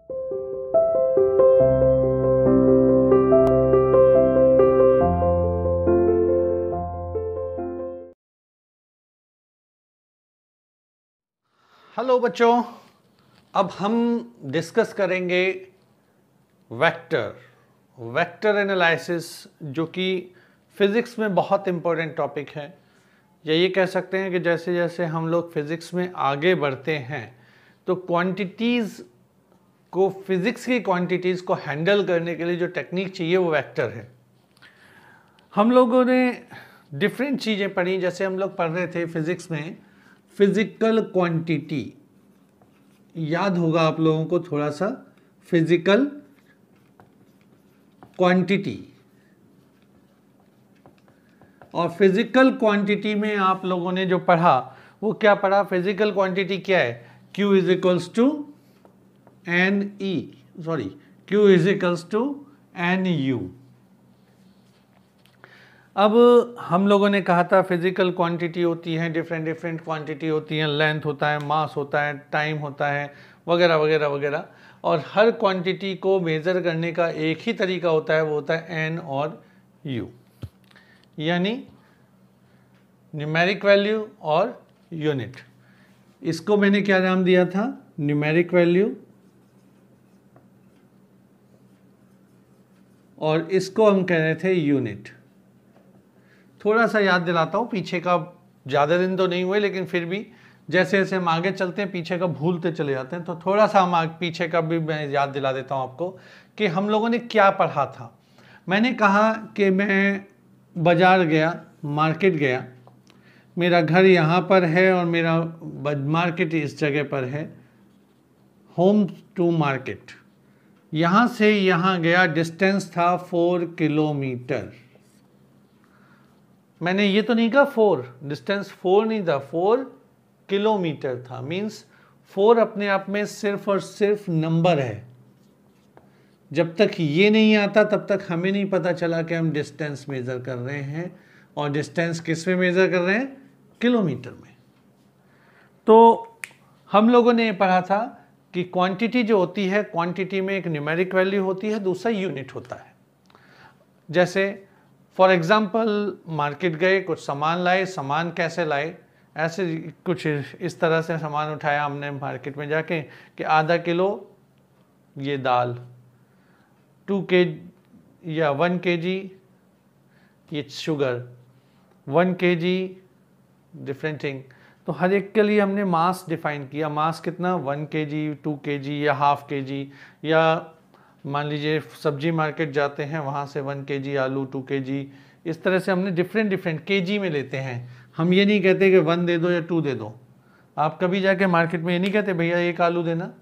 Hello बच्चों, अब हम डिस्कस करेंगे वेक्टर एनालिसिस, जो कि फिज़िक्स में बहुत इम्पोर्टेंट टॉपिक है। या ये कह सकते हैं कि जैसे जैसे हम लोग फिज़िक्स में आगे बढ़ते हैं तो क्वांटिटीज़ को, फिज़िक्स की क्वांटिटीज़ को हैंडल करने के लिए जो टेक्निक चाहिए वो वेक्टर है। हम लोगों ने डिफरेंट चीज़ें पढ़ी, जैसे हम लोग पढ़ रहे थे फिज़िक्स में फिजिकल क्वांटिटी, याद होगा आप लोगों को थोड़ा सा, फिजिकल क्वांटिटी। और फिजिकल क्वांटिटी में आप लोगों ने जो पढ़ा वो क्या पढ़ा? फिजिकल क्वांटिटी क्या है? Q is equals to N E, sorry, Q is equals to N U. अब हम लोगों ने कहा था फिजिकल क्वांटिटी होती है, डिफरेंट क्वांटिटी होती हैं, लेंथ होता है, मास होता है, टाइम होता है, वगैरह वगैरह वगैरह। और हर क्वांटिटी को मेज़र करने का एक ही तरीका होता है, वो होता है एन और यू, यानी न्यूमेरिक वैल्यू और यूनिट। इसको मैंने क्या नाम दिया था? न्यूमेरिक वैल्यू, और इसको हम कह रहे थे यूनिट। थोड़ा सा याद दिलाता हूँ, पीछे का ज़्यादा दिन तो नहीं हुए, लेकिन फिर भी जैसे जैसे हम आगे चलते हैं पीछे का भूलते चले जाते हैं, तो थोड़ा सा हम पीछे का भी मैं याद दिला देता हूँ आपको कि हम लोगों ने क्या पढ़ा था। मैंने कहा कि मैं बाज़ार गया, मार्केट गया, मेरा घर यहाँ पर है और मेरा मार्केट इस जगह पर है, होम टू मार्केट। यहाँ से यहाँ गया, डिस्टेंस था 4 किलोमीटर। मैंने ये तो नहीं कहा 4, डिस्टेंस 4 नहीं था, 4 किलोमीटर था। मीन्स 4 अपने आप में सिर्फ और सिर्फ नंबर है। जब तक ये नहीं आता तब तक हमें नहीं पता चला कि हम डिस्टेंस मेज़र कर रहे हैं, और डिस्टेंस किस में मेज़र कर रहे हैं? किलोमीटर में। तो हम लोगों ने ये पढ़ा था कि क्वांटिटी जो होती है, क्वांटिटी में एक न्यूमेरिक वैल्यू होती है, दूसरा यूनिट होता है। जैसे फॉर एग्जाम्पल मार्केट गए, कुछ सामान लाए, सामान कैसे लाए? ऐसे कुछ इस तरह से सामान उठाया हमने मार्केट में जाके कि आधा किलो ये दाल, 2 kg या 1 kg ये शुगर, 1 kg डिफरेंट थिंग। तो हर एक के लिए हमने मास डिफाइन किया। मास कितना? 1 kg, 2 kg या हाफ kg, या मान लीजिए सब्जी मार्केट जाते हैं, वहाँ से 1 kg आलू, 2 kg, इस तरह से हमने डिफरेंट केजी में लेते हैं। हम ये नहीं कहते कि 1 दे दो या 2 दे दो। आप कभी जाके मार्केट में ये नहीं कहते भैया 1 आलू देना,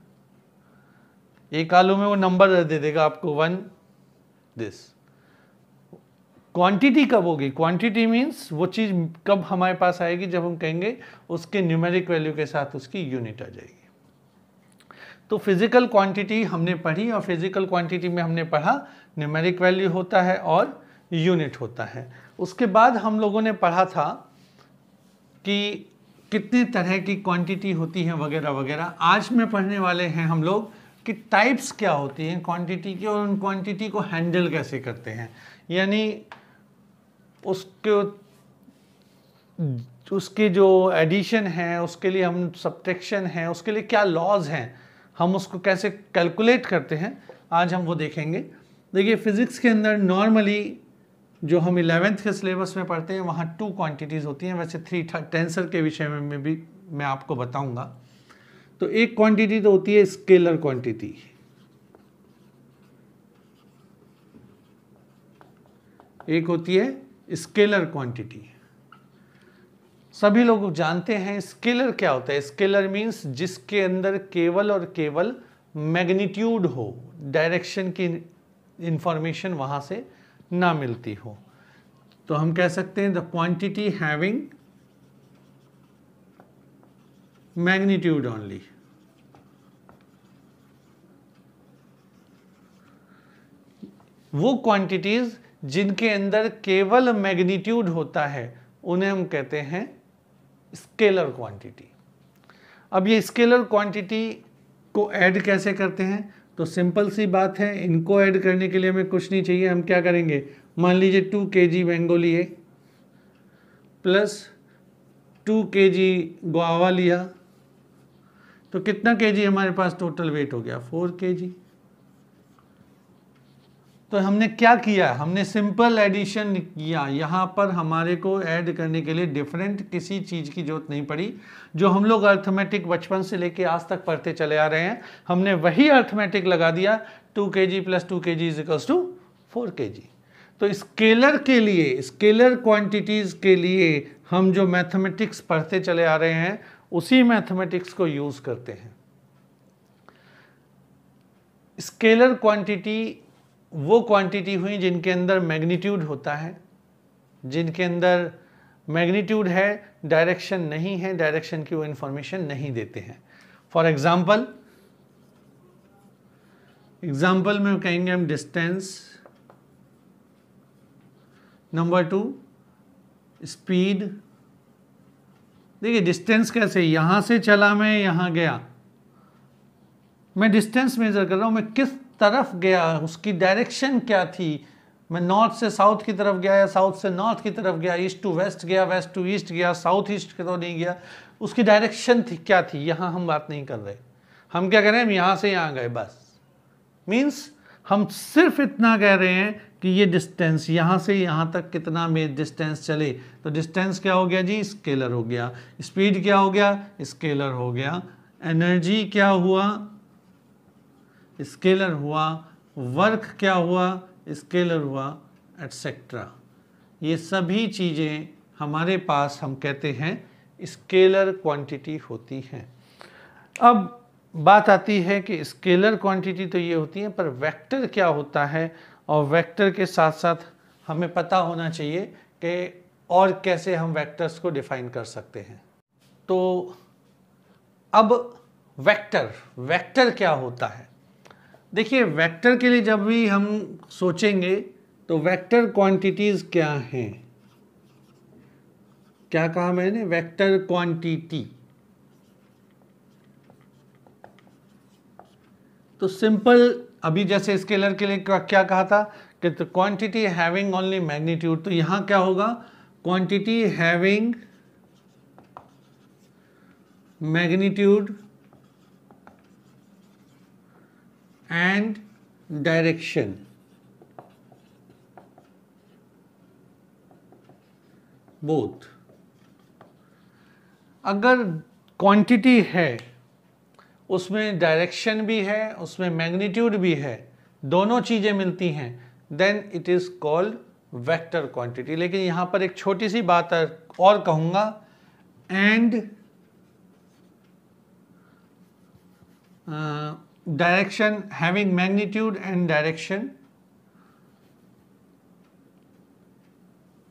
1 आलू में वो नंबर दे देगा आपको 1 दिस। क्वांटिटी कब होगी? क्वांटिटी मीन्स वो चीज़ कब हमारे पास आएगी? जब हम कहेंगे उसके न्यूमेरिक वैल्यू के साथ उसकी यूनिट आ जाएगी। तो फिजिकल क्वांटिटी हमने पढ़ी, और फिजिकल क्वांटिटी में हमने पढ़ा न्यूमेरिक वैल्यू होता है और यूनिट होता है। उसके बाद हम लोगों ने पढ़ा था कि कितने तरह की क्वांटिटी होती है वगैरह वगैरह। आज में पढ़ने वाले हैं हम लोग कि टाइप्स क्या होती हैं क्वांटिटी की, और उन क्वांटिटी को हैंडल कैसे करते हैं, यानी उसके जो एडिशन है, उसके लिए हम सब्ट्रैक्शन है, उसके लिए क्या लॉज हैं, हम उसको कैसे कैलकुलेट करते हैं, आज हम वो देखेंगे। देखिए फिज़िक्स के अंदर नॉर्मली जो हम 11th के सिलेबस में पढ़ते हैं वहाँ 2 क्वांटिटीज़ होती हैं। वैसे 3 टेंसर के विषय में भी मैं आपको बताऊंगा। तो एक क्वांटिटी तो होती है स्केलर क्वांटिटी, एक होती है स्केलर क्वांटिटी। सभी लोग जानते हैं स्केलर क्या होता है। स्केलर मीन्स जिसके अंदर केवल और केवल मैग्नीट्यूड हो, डायरेक्शन की इंफॉर्मेशन वहां से ना मिलती हो। तो हम कह सकते हैं the quantity having magnitude only. वो क्वांटिटीज जिनके अंदर केवल मैग्नीट्यूड होता है उन्हें हम कहते हैं स्केलर क्वांटिटी। अब ये स्केलर क्वांटिटी को ऐड कैसे करते हैं? तो सिंपल सी बात है, इनको ऐड करने के लिए हमें कुछ नहीं चाहिए। हम क्या करेंगे, मान लीजिए 2 kg मैंगो लिए प्लस 2 kg गुआवा लिया, तो कितना kg हमारे पास टोटल वेट हो गया, 4 kg। तो हमने क्या किया, हमने सिंपल एडिशन किया। यहाँ पर हमारे को ऐड करने के लिए डिफरेंट किसी चीज़ की जरूरत नहीं पड़ी। जो हम लोग अर्थमेटिक बचपन से लेके आज तक पढ़ते चले आ रहे हैं, हमने वही अर्थमेटिक लगा दिया, 2 kg plus 2 kg is equals to 4 kg। तो स्केलर के लिए, स्केलर क्वांटिटीज़ के लिए हम जो मैथमेटिक्स पढ़ते चले आ रहे हैं उसी मैथमेटिक्स को यूज़ करते हैं। स्केलर क्वांटिटी वो क्वांटिटी हुई जिनके अंदर मैग्नीट्यूड होता है, जिनके अंदर मैग्नीट्यूड है, डायरेक्शन नहीं है, डायरेक्शन की वो इंफॉर्मेशन नहीं देते हैं। फॉर एग्जाम्पल में कहेंगे हम डिस्टेंस, नंबर 2 स्पीड। देखिए डिस्टेंस कैसे, यहां से चला मैं यहां गया, मैं डिस्टेंस मेजर कर रहा हूं, मैं किस तरफ गया, उसकी डायरेक्शन क्या थी, मैं नॉर्थ से साउथ की तरफ गया या साउथ से नॉर्थ की तरफ गया, ईस्ट टू वेस्ट गया, वेस्ट टू ईस्ट गया, साउथ ईस्ट की तो नहीं गया, उसकी डायरेक्शन थी क्या थी, यहाँ हम बात नहीं कर रहे। हम क्या कर रहे हैं, हम यहाँ से यहाँ गए बस। मीन्स हम सिर्फ इतना कह रहे हैं कि ये डिस्टेंस यहाँ से यहाँ तक कितना में डिस्टेंस चले, तो डिस्टेंस क्या हो गया जी, स्केलर हो गया। स्पीड क्या हो गया, स्केलर हो गया। एनर्जी क्या हुआ, स्केलर हुआ। वर्क क्या हुआ, स्केलर हुआ, एटसेट्रा। ये सभी चीज़ें हमारे पास हम कहते हैं स्केलर क्वांटिटी होती हैं। अब बात आती है कि स्केलर क्वांटिटी तो ये होती है, पर वेक्टर क्या होता है, और वेक्टर के साथ साथ हमें पता होना चाहिए कि और कैसे हम वेक्टर्स को डिफाइन कर सकते हैं। तो अब वेक्टर क्या होता है। देखिए वेक्टर के लिए जब भी हम सोचेंगे तो वेक्टर क्वांटिटीज क्या हैं, क्या कहा मैंने, वेक्टर क्वांटिटी। तो सिंपल, अभी जैसे स्केलर के लिए क्या कहा था कि तो क्वांटिटी हैविंग ओनली मैग्नीट्यूड, तो यहां क्या होगा, quantity having magnitude and direction. Both. अगर क्वांटिटी है उसमें डायरेक्शन भी है, उसमें मैग्नीट्यूड भी है, दोनों चीजें मिलती हैं, then it is called vector quantity. लेकिन यहां पर एक छोटी सी बात और कहूंगा, and direction, having magnitude and direction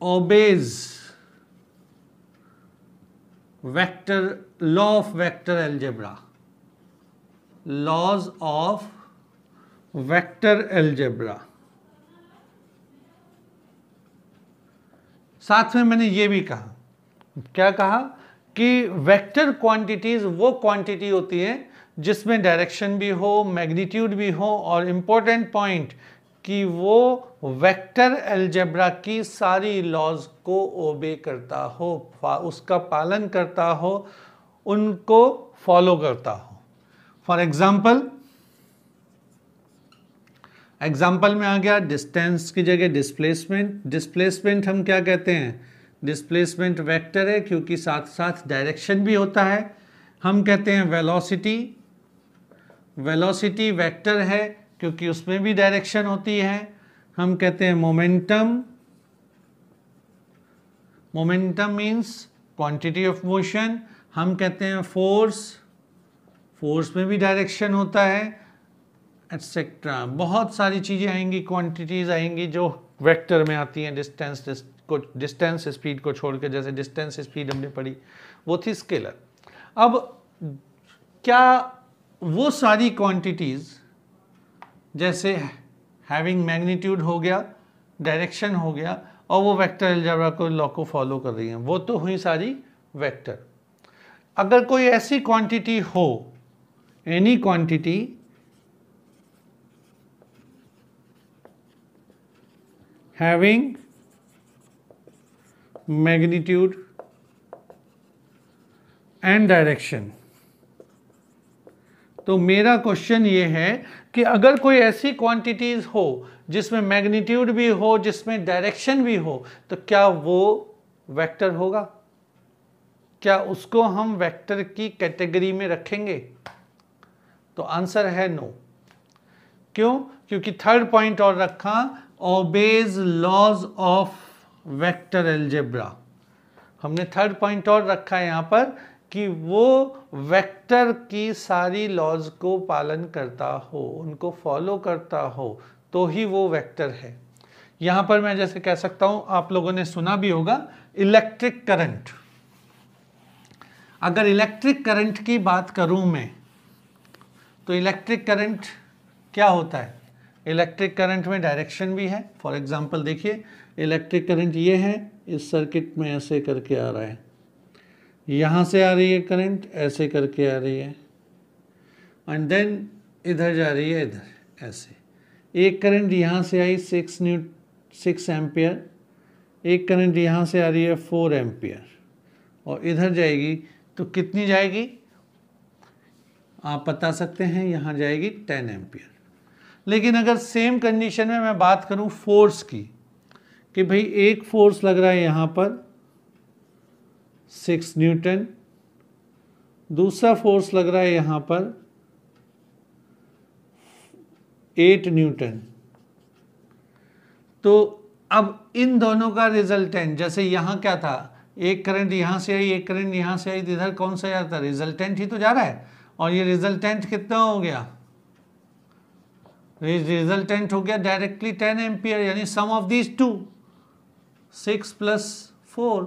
obeys vector law of vector algebra, laws of vector algebra। साथ में मैंने ये भी कहा, क्या कहा कि वेक्टर क्वांटिटीज वो क्वांटिटी होती है जिसमें डायरेक्शन भी हो, मैग्नीट्यूड भी हो, और इंपॉर्टेंट पॉइंट कि वो वेक्टर अलजेब्रा की सारी लॉज को ओबे करता हो, उसका पालन करता हो, उनको फॉलो करता हो। फॉर एग्जाम्पल में आ गया डिस्टेंस की जगह डिस्प्लेसमेंट। डिस्प्लेसमेंट हम क्या कहते हैं, डिस्प्लेसमेंट वेक्टर है क्योंकि साथ साथ डायरेक्शन भी होता है। हम कहते हैं वेलोसिटी, वेलोसिटी वेक्टर है क्योंकि उसमें भी डायरेक्शन होती है। हम कहते हैं momentum, momentum means quantity of motion. हम कहते हैं फोर्स, फोर्स में भी डायरेक्शन होता है, एटसेट्रा। बहुत सारी चीज़ें आएंगी, क्वांटिटीज आएंगी जो वेक्टर में आती हैं। डिस्टेंस स्पीड को छोड़ के, जैसे डिस्टेंस स्पीड हमने पढ़ी वो थी स्केलर। अब क्या वो सारी क्वांटिटीज जैसे हैविंग मैग्नीट्यूड हो गया, डायरेक्शन हो गया, और वो वेक्टर अलजेब्रा को लॉ को फॉलो कर रही हैं, वो तो हुई सारी वेक्टर। अगर कोई ऐसी क्वांटिटी हो, any quantity having magnitude and direction. तो मेरा क्वेश्चन ये है कि अगर कोई ऐसी क्वांटिटीज हो जिसमें मैग्नीट्यूड भी हो, जिसमें डायरेक्शन भी हो, तो क्या वो वेक्टर होगा? क्या उसको हम वेक्टर की कैटेगरी में रखेंगे? तो आंसर है नो। क्यों? क्योंकि थर्ड पॉइंट और रखा, obeys laws of vector algebra. हमने थर्ड पॉइंट और रखा है यहां पर कि वो वेक्टर की सारी लॉज को पालन करता हो, उनको फॉलो करता हो, तो ही वो वेक्टर है। यहां पर मैं जैसे कह सकता हूं, आप लोगों ने सुना भी होगा इलेक्ट्रिक करंट। अगर इलेक्ट्रिक करंट की बात करूं मैं, तो इलेक्ट्रिक करंट क्या होता है? इलेक्ट्रिक करंट में डायरेक्शन भी है। फॉर एग्जांपल देखिए, इलेक्ट्रिक करंट ये है, इस सर्किट में ऐसे करके आ रहा है, यहाँ से आ रही है करंट, ऐसे करके आ रही है, एंड देन इधर जा रही है, इधर ऐसे। एक करंट यहाँ से आई 6 एम्पियर, एक करंट यहाँ से आ रही है 4 एम्पियर, और इधर जाएगी तो कितनी जाएगी आप बता सकते हैं? यहाँ जाएगी 10 एम्पियर। लेकिन अगर सेम कंडीशन में मैं बात करूँ फोर्स की, कि भाई एक फोर्स लग रहा है यहाँ पर 6 न्यूटन, दूसरा फोर्स लग रहा है यहाँ पर 8 न्यूटन, तो अब इन दोनों का रिजल्टेंट, जैसे यहाँ क्या था, एक करंट यहाँ से आई, एक करंट यहाँ से आई, इधर कौन सा जाता है? रिजल्टेंट ही तो जा रहा है। और ये रिजल्टेंट कितना हो गया? रिजल्टेंट हो गया डायरेक्टली 10 एम्पियर, यानी सम ऑफ दीज टू, 6 + 4।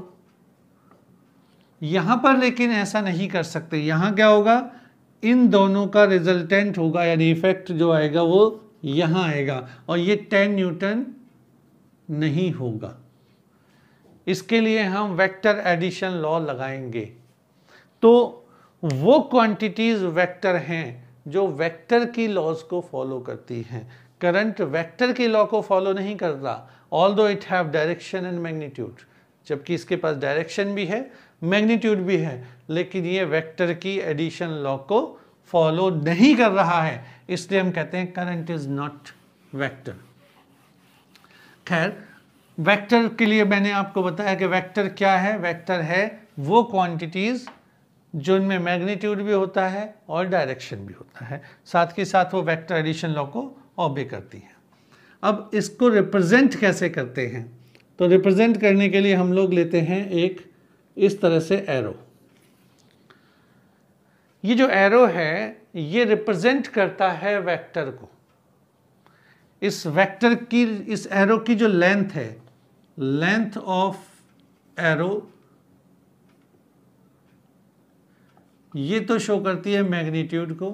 यहां पर लेकिन ऐसा नहीं कर सकते। यहां क्या होगा? इन दोनों का रिजल्टेंट होगा, यानी इफेक्ट जो आएगा वो यहां आएगा, और ये 10 न्यूटन नहीं होगा। इसके लिए हम वेक्टर एडिशन लॉ लगाएंगे। तो वो क्वांटिटीज वेक्टर हैं जो वेक्टर की लॉज को फॉलो करती हैं। करंट वेक्टर की लॉ को फॉलो नहीं करता, although it have direction and magnitude, जबकि इसके पास डायरेक्शन भी है, मैग्नीट्यूड भी है, लेकिन ये वेक्टर की एडिशन लॉ को फॉलो नहीं कर रहा है, इसलिए हम कहते हैं करंट इज नॉट वेक्टर। खैर, वेक्टर के लिए मैंने आपको बताया कि वेक्टर क्या है। वेक्टर है वो क्वांटिटीज जो इनमें मैग्नीट्यूड भी होता है और डायरेक्शन भी होता है, साथ के साथ वो वेक्टर एडिशन लॉ को ऑबे करती है। अब इसको रिप्रेजेंट कैसे करते हैं? तो रिप्रेजेंट करने के लिए हम लोग लेते हैं एक इस तरह से एरो। ये जो एरो है ये रिप्रेजेंट करता है वेक्टर को। इस वेक्टर की, इस एरो की जो लेंथ है, लेंथ ऑफ एरो, ये तो शो करती है मैग्नीट्यूड को।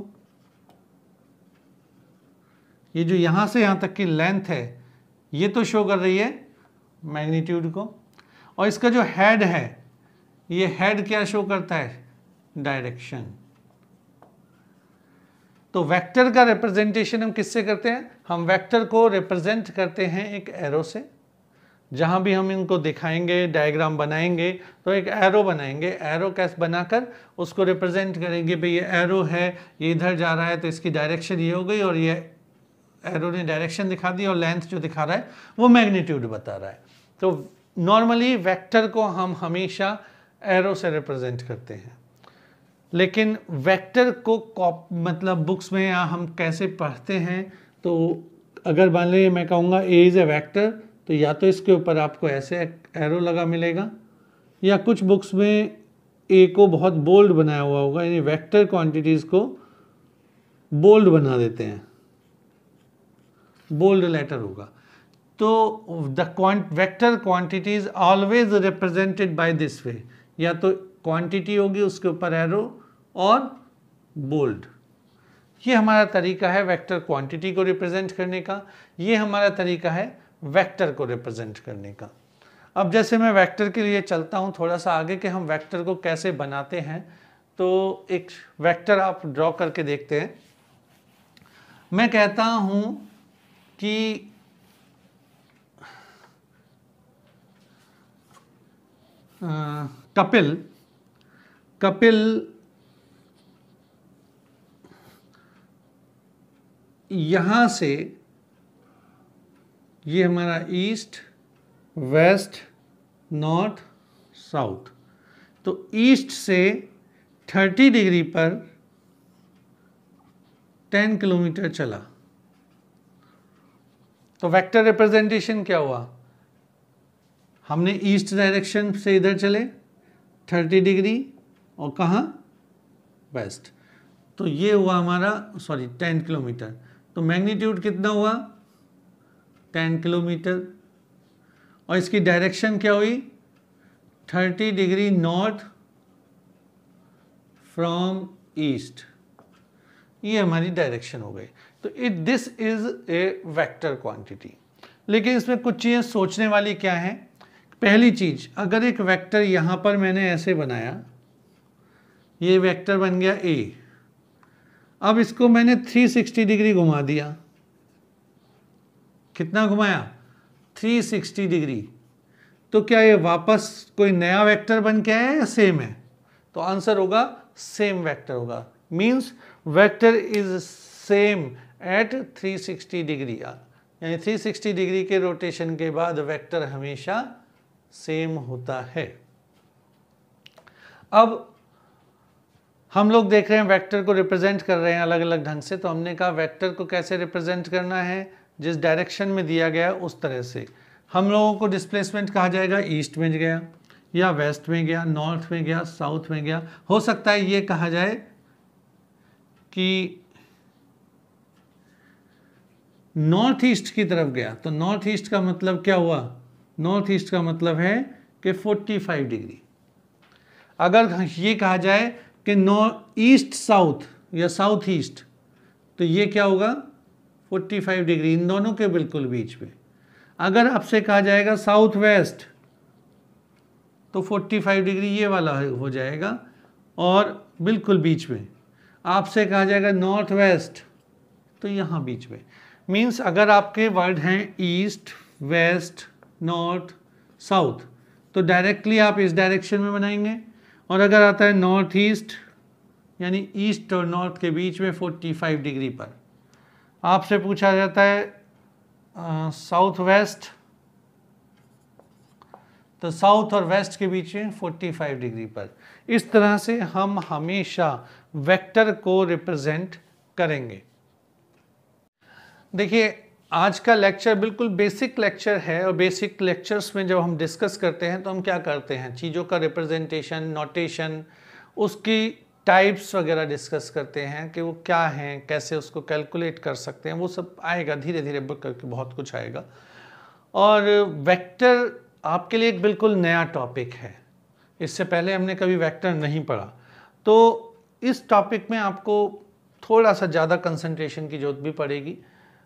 ये जो यहां से यहां तक की लेंथ है ये तो शो कर रही है मैग्नीट्यूड को। और इसका जो हेड है, ये हेड क्या शो करता है? डायरेक्शन। तो वेक्टर का रिप्रेजेंटेशन हम किससे करते हैं? हम वेक्टर को रिप्रेजेंट करते हैं एक एरो से। जहां भी हम इनको दिखाएंगे, डायग्राम बनाएंगे, तो एक एरो बनाएंगे। एरो कैसे बनाकर उसको रिप्रेजेंट करेंगे, भाई ये एरो है, ये इधर जा रहा है तो इसकी डायरेक्शन ये हो गई, और ये एरो ने डायरेक्शन दिखा दी, और लेंथ जो दिखा रहा है वो मैग्नीट्यूड बता रहा है। तो नॉर्मली वेक्टर को हम हमेशा एरो से रिप्रेजेंट करते हैं। लेकिन वेक्टर को मतलब बुक्स में या हम कैसे पढ़ते हैं, तो अगर मान लीजिए मैं कहूँगा ए इज़ ए वेक्टर, तो या तो इसके ऊपर आपको ऐसे एरो लगा मिलेगा, या कुछ बुक्स में ए को बहुत बोल्ड बनाया हुआ होगा, यानी वेक्टर क्वांटिटीज़ को बोल्ड बना देते हैं, बोल्ड लेटर होगा। तो the vector quantities always represented by this way, या तो क्वांटिटी होगी उसके ऊपर एरो और बोल्ड। ये हमारा तरीका है वेक्टर क्वांटिटी को रिप्रेजेंट करने का, ये हमारा तरीका है वेक्टर को रिप्रेजेंट करने का। अब जैसे मैं वेक्टर के लिए चलता हूँ थोड़ा सा आगे कि हम वेक्टर को कैसे बनाते हैं, तो एक वेक्टर आप ड्रॉ करके देखते हैं। मैं कहता हूँ कि कपिल यहां से, ये हमारा ईस्ट वेस्ट नॉर्थ साउथ, तो ईस्ट से 30 डिग्री पर 10 किलोमीटर चला, तो वेक्टर रिप्रेजेंटेशन क्या हुआ, हमने ईस्ट डायरेक्शन से इधर चले 30 डिग्री और कहाँ वेस्ट, तो ये हुआ हमारा 10 किलोमीटर, तो मैग्नीट्यूड कितना हुआ 10 किलोमीटर, और इसकी डायरेक्शन क्या हुई 30 डिग्री नॉर्थ फ्रॉम ईस्ट, ये हमारी डायरेक्शन हो गई। तो this is a vector quantity. लेकिन इसमें कुछ चीज़ें सोचने वाली क्या है। पहली चीज, अगर एक वेक्टर यहां पर मैंने ऐसे बनाया, ये वेक्टर बन गया ए, अब इसको मैंने 360 डिग्री घुमा दिया, कितना घुमाया 360 डिग्री, तो क्या ये वापस कोई नया वेक्टर बन के आया या सेम है, तो आंसर होगा सेम वेक्टर होगा। Means vector is same at 360 degree, यानी 360 डिग्री के रोटेशन के बाद वेक्टर हमेशा सेम होता है। अब हम लोग देख रहे हैं वेक्टर को रिप्रेजेंट कर रहे हैं अलग अलग ढंग से, तो हमने कहा वेक्टर को कैसे रिप्रेजेंट करना है, जिस डायरेक्शन में दिया गया है उस तरह से। हम लोगों को डिस्प्लेसमेंट कहा जाएगा ईस्ट में गया या वेस्ट में गया, नॉर्थ में गया, साउथ में गया। हो सकता है ये कहा जाए कि नॉर्थ ईस्ट की तरफ गया, तो नॉर्थ ईस्ट का मतलब क्या हुआ, नॉर्थ ईस्ट का मतलब है कि 45 डिग्री। अगर ये कहा जाए कि नॉर्थ ईस्ट साउथ या साउथ ईस्ट, तो ये क्या होगा 45 डिग्री, इन दोनों के बिल्कुल बीच में। अगर आपसे कहा जाएगा साउथ वेस्ट, तो 45 डिग्री ये वाला हो जाएगा और बिल्कुल बीच में। आपसे कहा जाएगा नॉर्थ वेस्ट, तो यहाँ बीच में। मीन्स अगर आपके वर्ड हैं ईस्ट वेस्ट नॉर्थ साउथ, तो डायरेक्टली आप इस डायरेक्शन में बनाएंगे, और अगर आता है नॉर्थ ईस्ट यानी ईस्ट और नॉर्थ के बीच में 45 डिग्री पर। आपसे पूछा जाता है साउथ वेस्ट, तो साउथ और वेस्ट के बीच में 45 डिग्री पर। इस तरह से हम हमेशा वेक्टर को रिप्रेजेंट करेंगे। देखिए आज का लेक्चर बिल्कुल बेसिक लेक्चर है, और बेसिक लेक्चर्स में जब हम डिस्कस करते हैं तो हम क्या करते हैं, चीज़ों का रिप्रेजेंटेशन, नोटेशन, उसकी टाइप्स वगैरह डिस्कस करते हैं कि वो क्या हैं, कैसे उसको कैलकुलेट कर सकते हैं, वो सब आएगा धीरे धीरे करके, बहुत कुछ आएगा। और वेक्टर आपके लिए एक बिल्कुल नया टॉपिक है, इससे पहले हमने कभी वेक्टर नहीं पढ़ा, तो इस टॉपिक में आपको थोड़ा सा ज़्यादा कंसंट्रेशन की जरूरत भी पड़ेगी,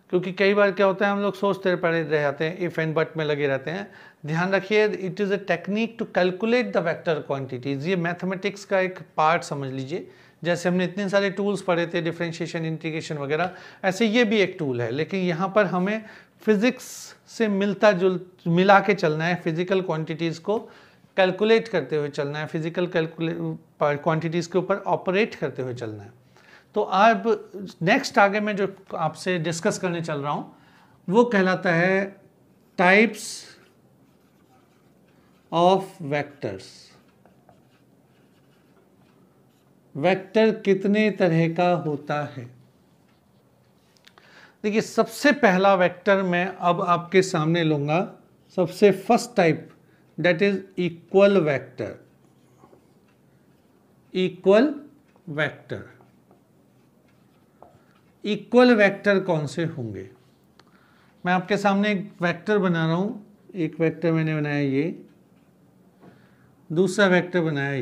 क्योंकि कई बार क्या होता है हम लोग सोचते पड़े रह जाते हैं, इफ़ एंड बट में लगे रहते हैं। ध्यान रखिए, it is a technique to calculate the vector quantities. ये मैथमेटिक्स का एक पार्ट समझ लीजिए। जैसे हमने इतने सारे टूल्स पढ़े थे, डिफरेंशिएशन, इंटीग्रेशन वगैरह, ऐसे ये भी एक टूल है, लेकिन यहाँ पर हमें फिज़िक्स से मिला के चलना है, फिजिकल क्वांटिटीज़ को कैलकुलेट करते हुए चलना है, फिजिकल क्वांटिटीज़ के ऊपर ऑपरेट करते हुए चलना है। तो अब नेक्स्ट आगे मैं जो आपसे डिस्कस करने चल रहा हूँ वो कहलाता है टाइप्स ऑफ वेक्टर्स। वेक्टर कितने तरह का होता है। देखिए सबसे पहला वेक्टर मैं अब आपके सामने लूंगा, सबसे first type, that is equal vector. Equal vector, equal vector कौन से होंगे। मैं आपके सामने एक वेक्टर बना रहा हूं, एक वेक्टर मैंने बनाया ये, दूसरा वेक्टर बनाया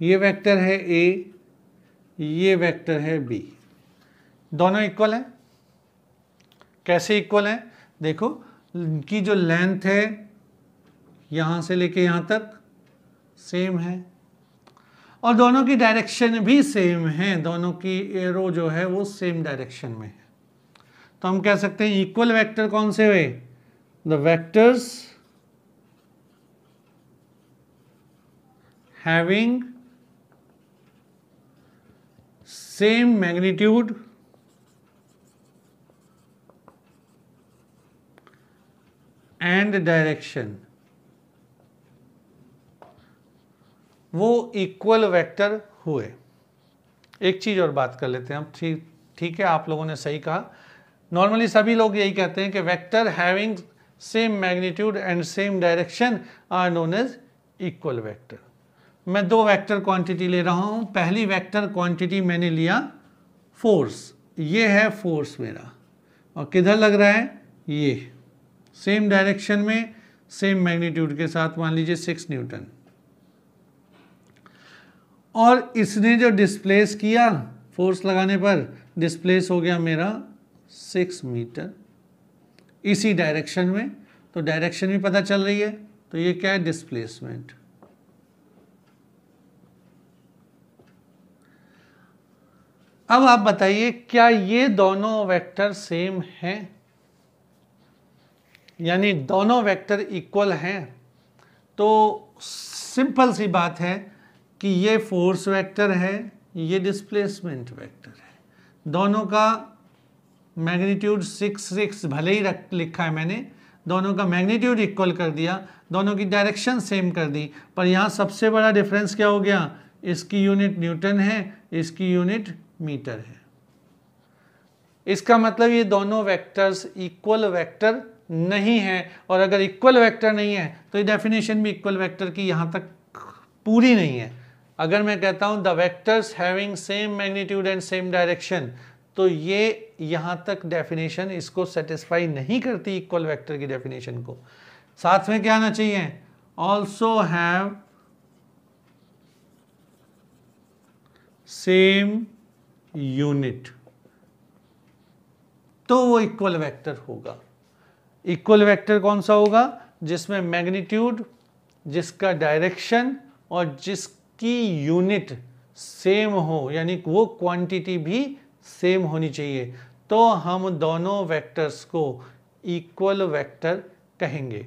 ये वेक्टर है ए, ये वेक्टर है बी। दोनों इक्वल हैं। कैसे इक्वल हैं, देखो इनकी जो लेंथ है यहां से लेके यहां तक सेम है, और दोनों की डायरेक्शन भी सेम है, दोनों की एरो जो है वो सेम डायरेक्शन में है। तो हम कह सकते हैं इक्वल वेक्टर कौन से हुए, the vectors having same magnitude and direction, वो इक्वल वेक्टर हुए। एक चीज और बात कर लेते हैं हम, ठीक है, आप लोगों ने सही कहा। नॉर्मली सभी लोग यही कहते हैं कि vector having same magnitude and same direction are known as equal vector. मैं दो वेक्टर क्वांटिटी ले रहा हूं। पहली वेक्टर क्वांटिटी मैंने लिया फोर्स, ये है फोर्स मेरा, और किधर लग रहा है, ये सेम डायरेक्शन में सेम मैग्नीट्यूड के साथ, मान लीजिए 6 न्यूटन। और इसने जो डिस्प्लेस किया फोर्स लगाने पर, डिस्प्लेस हो गया मेरा 6 मीटर इसी डायरेक्शन में। तो डायरेक्शन भी पता चल रही है, तो ये क्या है, डिस्प्लेसमेंट। अब आप बताइए क्या ये दोनों वेक्टर सेम हैं, यानी दोनों वेक्टर इक्वल हैं? तो सिंपल सी बात है कि ये फोर्स वेक्टर है, ये डिस्प्लेसमेंट वेक्टर है। दोनों का मैग्नीट्यूड 6 भले ही लिखा है मैंने, दोनों का मैग्नीट्यूड इक्वल कर दिया, दोनों की डायरेक्शन सेम कर दी, पर यहाँ सबसे बड़ा डिफरेंस क्या हो गया, इसकी यूनिट न्यूटन है, इसकी यूनिट मीटर है। इसका मतलब ये दोनों वेक्टर्स इक्वल वेक्टर नहीं है, और अगर इक्वल वेक्टर नहीं है तो ये डेफिनेशन भी इक्वल वेक्टर की यहाँ तक पूरी नहीं है। अगर मैं कहता हूँ the vectors having same magnitude and same direction, तो ये यहाँ तक डेफिनेशन इसको सेटिस्फाई नहीं करती, इक्वल वेक्टर की डेफिनेशन को। साथ में क्या आना चाहिए, ऑल्सो हैव सेम यूनिट, तो वो इक्वल वेक्टर होगा। इक्वल वेक्टर कौन सा होगा, जिसमें मैग्नीट्यूड, जिसका डायरेक्शन और जिसकी यूनिट सेम हो, यानी वो क्वांटिटी भी सेम होनी चाहिए, तो हम दोनों वेक्टर्स को इक्वल वेक्टर कहेंगे।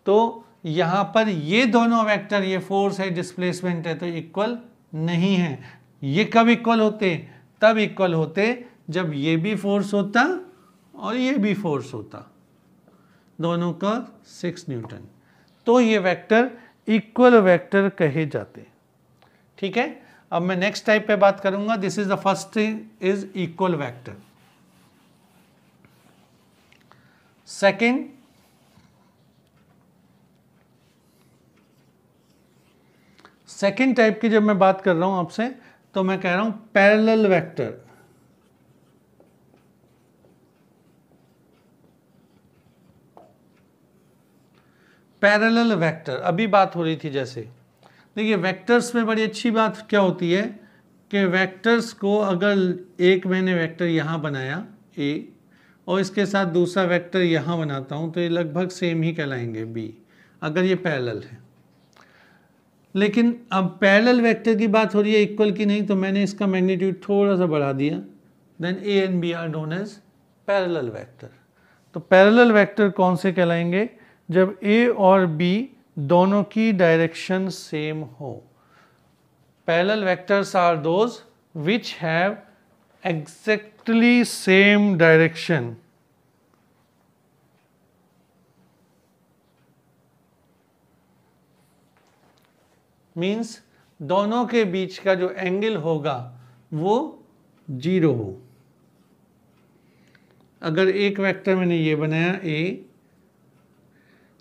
तो यहाँ पर ये दोनों वेक्टर, ये फोर्स है, डिस्प्लेसमेंट है, तो इक्वल नहीं है। ये कब इक्वल होते, तब इक्वल होते जब ये भी फोर्स होता और ये भी फोर्स होता, दोनों का 6 न्यूटन, तो ये वेक्टर इक्वल वेक्टर कहे जाते। ठीक है, अब मैं नेक्स्ट टाइप पे बात करूंगा। This is the first thing is equal vector. Second type की जब मैं बात कर रहा हूं आपसे, तो मैं कह रहा हूं पैरेलल वेक्टर। पैरेलल वेक्टर, अभी बात हो रही थी जैसे, देखिए वेक्टर्स में बड़ी अच्छी बात क्या होती है कि वेक्टर्स को अगर एक मैंने वेक्टर यहाँ बनाया ए और इसके साथ दूसरा वेक्टर यहाँ बनाता हूँ, तो ये लगभग सेम ही कहलाएंगे बी, अगर ये पैरेलल है। लेकिन अब पैरेलल वेक्टर की बात हो रही है, इक्वल की नहीं, तो मैंने इसका मैग्नीट्यूड थोड़ा सा बढ़ा दिया, then A and B are known as parallel vector. तो पैरेलल वेक्टर कौन से कहलाएंगे, जब ए और बी दोनों की डायरेक्शन सेम हो। Parallel vectors are those which have exactly same direction means दोनों के बीच का जो एंगल होगा वो 0 हो। अगर एक वेक्टर मैंने ये बनाया ए,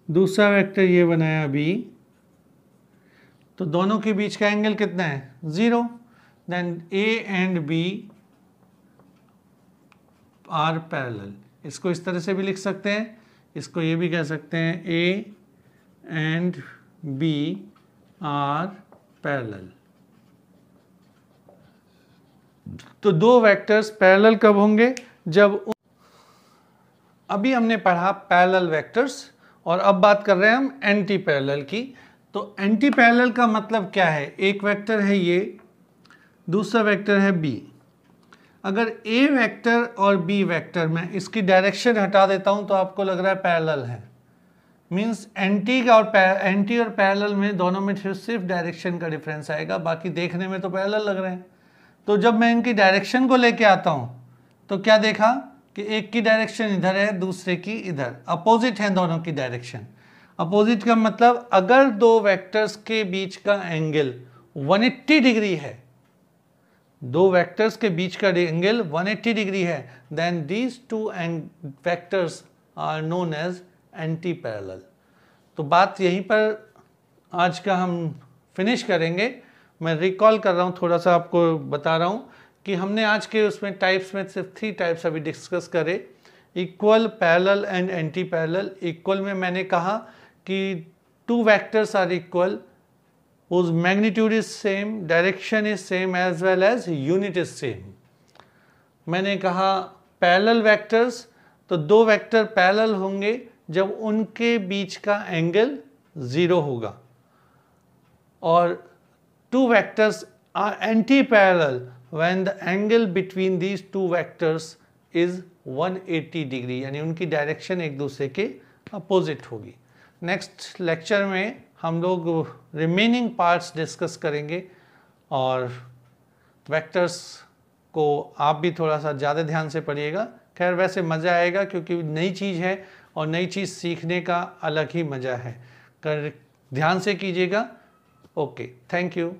दूसरा वेक्टर ये बनाया बी, तो दोनों के बीच का एंगल कितना है, 0, then A and B are parallel. इसको इस तरह से भी लिख सकते हैं, इसको ये भी कह सकते हैं A and B are parallel. तो दो वेक्टर्स पैरेलल कब होंगे, जब अभी हमने पढ़ा पैरेलल वेक्टर्स, और अब बात कर रहे हैं हम एंटी पैरेलल की। तो एंटी पैरेलल का मतलब क्या है, एक वेक्टर है ये, दूसरा वेक्टर है बी। अगर ए वेक्टर और बी वेक्टर में इसकी डायरेक्शन हटा देता हूं तो आपको लग रहा है पैरेलल है, मींस एंटी और पैरेलल में दोनों में सिर्फ डायरेक्शन का डिफरेंस आएगा, बाकी देखने में तो पैरेलल लग रहे हैं। तो जब मैं इनकी डायरेक्शन को लेके आता हूं तो क्या देखा कि एक की डायरेक्शन इधर है, दूसरे की इधर, अपोजिट है दोनों की डायरेक्शन। अपोजिट का मतलब अगर दो वेक्टर्स के बीच का एंगल 180 डिग्री है, दो वेक्टर्स के बीच का एंगल 180 डिग्री है, then these two vectors are known as anti parallel. तो बात यहीं पर आज का हम फिनिश करेंगे। मैं रिकॉल कर रहा हूँ, थोड़ा सा आपको बता रहा हूँ कि हमने आज के उसमें टाइप्स में सिर्फ 3 टाइप्स अभी डिस्कस करे, equal, parallel and anti parallel. Equal में मैंने कहा कि 2 vectors are equal, whose magnitude is same, direction is same as well as unit is same। मैंने कहा पैरेलल वेक्टर्स, तो 2 वेक्टर पैरेलल होंगे जब उनके बीच का एंगल 0 होगा, और 2 vectors are anti parallel when the angle between these 2 vectors is 180 degree, यानी उनकी डायरेक्शन एक दूसरे के अपोजिट होगी। नेक्स्ट लेक्चर में हम लोग रिमेनिंग पार्ट्स डिस्कस करेंगे, और वेक्टर्स को आप भी थोड़ा सा ज़्यादा ध्यान से पढ़िएगा। खैर वैसे मज़ा आएगा क्योंकि नई चीज़ है और नई चीज़ सीखने का अलग ही मज़ा है। ध्यान से कीजिएगा। Okay, thank you.